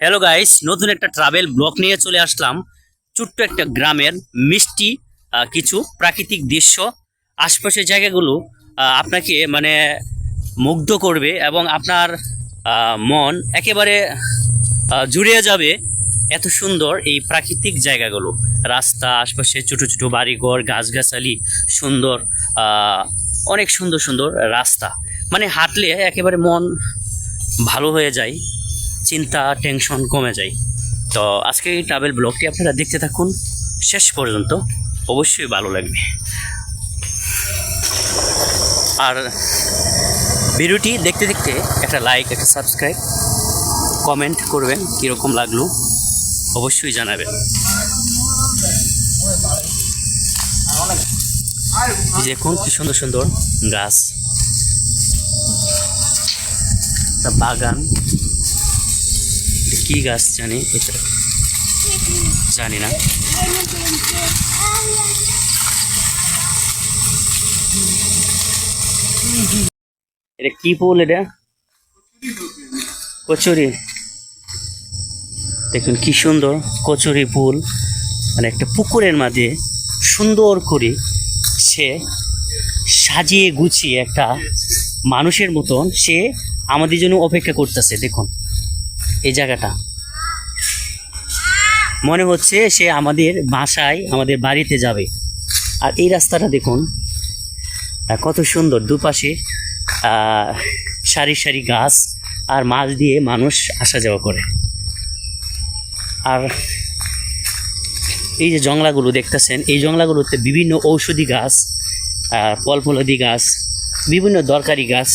Hello guys, নতুন একটা travel blog নিয়ে চলে আসলাম। ছোট্ট একটা গ্রামের মিষ্টি কিছু প্রাকৃতিক দৃশ্য, আশপাশের জায়গাগুলো আপনাকে মানে মুগ্ধ করবে এবং আপনার মন একেবারে জুড়িয়ে যাবে। এত সুন্দর এই প্রাকৃতিক জায়গাগুলো, রাস্তা, আশপাশে ছোট ছোট বাড়িঘর, গাছগাছালি, সুন্দর অনেক সুন্দর সুন্দর রাস্তা, মানে হাঁটলে একেবারে মন ভালো হয়ে যায়, চিন্তা টেনশন কমে যায়। তো আজকে এই ট্রাভেল ব্লগটি আপনারা দেখতে থাকুন শেষ পর্যন্ত, অবশ্যই ভালো লাগবে। আর ভিডিওটি দেখতে দেখতে একটা লাইক, একটা সাবস্ক্রাইব, কমেন্ট করবেন, কীরকম লাগলো অবশ্যই জানাবেন। দেখুন কি সুন্দর সুন্দর গাছ, বাগান, কি গাছ জানি, জানি না। এটা কি ফুল? এটা কচুরি। দেখুন কি সুন্দর কচুরি ফুল, মানে একটা পুকুরের মাঝে সুন্দর করে সে সাজিয়ে গুছিয়ে একটা মানুষের মতন সে আমাদের জন্য অপেক্ষা করতেছে। দেখুন এই জায়গাটা, মনে হচ্ছে সে আমাদের বাসায়, আমাদের বাড়িতে যাবে। আর এই রাস্তাটা দেখুন কত সুন্দর, দুপাশে সারি সারি গাছ, আর মাছ দিয়ে মানুষ আসা যাওয়া করে। আর এই যে জংলাগুলো দেখতেছেন, এই জংলাগুলোতে বিভিন্ন ঔষধি গাছ, ফল ফলাদি গাছ, বিভিন্ন দরকারি গাছ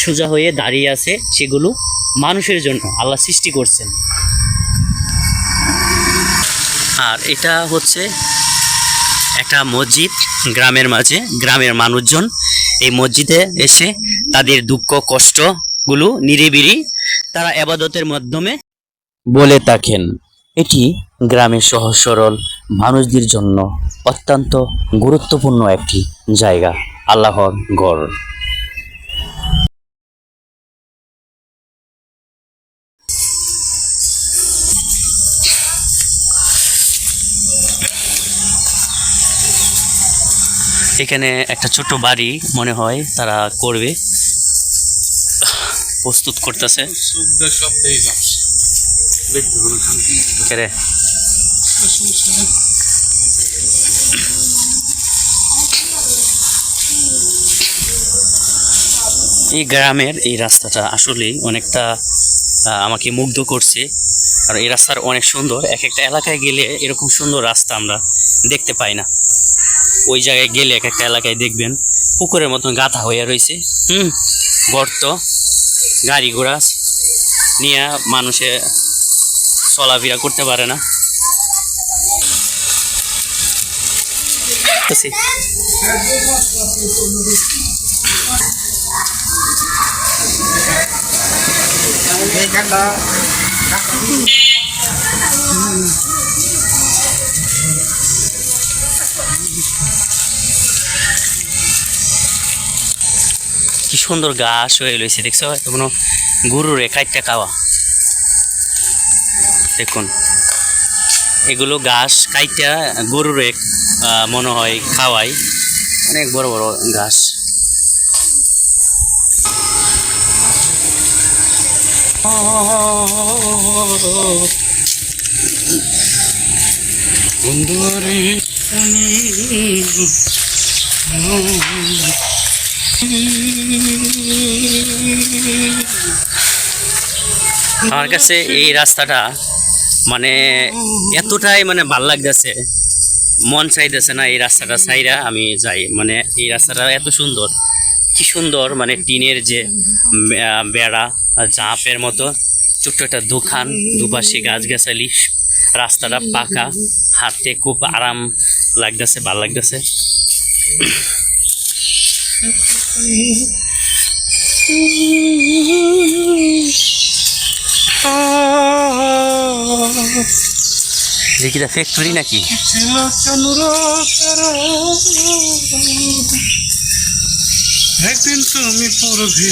সোজা হয়ে দাঁড়িয়ে আছে। সেগুলো মানুষের জন্য আল্লাহ সৃষ্টি করছেন। আর এটা হচ্ছে একটা মসজিদ গ্রামের মাঝে। গ্রামের মানুষজন এই মসজিদে এসে তাদের দুঃখ কষ্টগুলো নিরিবিলি তারা ইবাদতের মাধ্যমে বলে থাকেন। এটি গ্রামের সহজ সরল মানুষদের জন্য অত্যন্ত গুরুত্বপূর্ণ একটি জায়গা, আল্লাহর ঘর। এখানে একটা ছোট বাড়ি মনে হয় তারা করবে, প্রস্তুত করতেছে। এই গ্রামের এই রাস্তাটা আসলেই অনেকটা আমাকে মুগ্ধ করছে। আর এই রাস্তার অনেক সুন্দর, এক একটা এলাকায় গেলে এরকম সুন্দর রাস্তা আমরা দেখতে পাই না। ওই জায়গায় গেলে এক একটা এলাকায় দেখবেন পুকুরের মতন গাঁথা হয়ে রয়েছে, গর্ত, গাড়ি ঘোড়া নিয়ে মানুষে চলাফেরা করতে পারে না। কি সুন্দর ঘাস হয়ে রয়েছে, দেখছো? কোনো গরুরে কাইটটা খাওয়া। দেখুন এগুলো ঘাস কাইটটা গরুরে মনে হয় খাওয়াই, অনেক বড় বড় ঘাস। আমার কাছে এই রাস্তাটা মানে এতটাই মানে ভাল লাগতেছে, মন চাইতেছে না এই রাস্তাটা ছাইরা আমি যাই। মানে এই রাস্তাটা এত সুন্দর, কি সুন্দর, মানে টিনের যে বেড়া, জাপের মতো ছোট্ট একটা দোকান, দুপাশে গাছগাছালি, রাস্তাটা পাকা, হাঁটতে খুব আরাম লাগতেছে, ভাল লাগতেছে। এটা ফ্যাক্টরি নাকি? একদিন তুমি পড়বে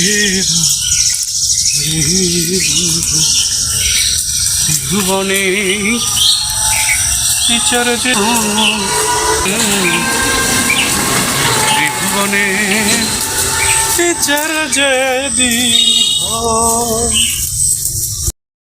ত্রিভুবনে বিচার যে ত্রিভুবনে বিচার যে দিন হয়।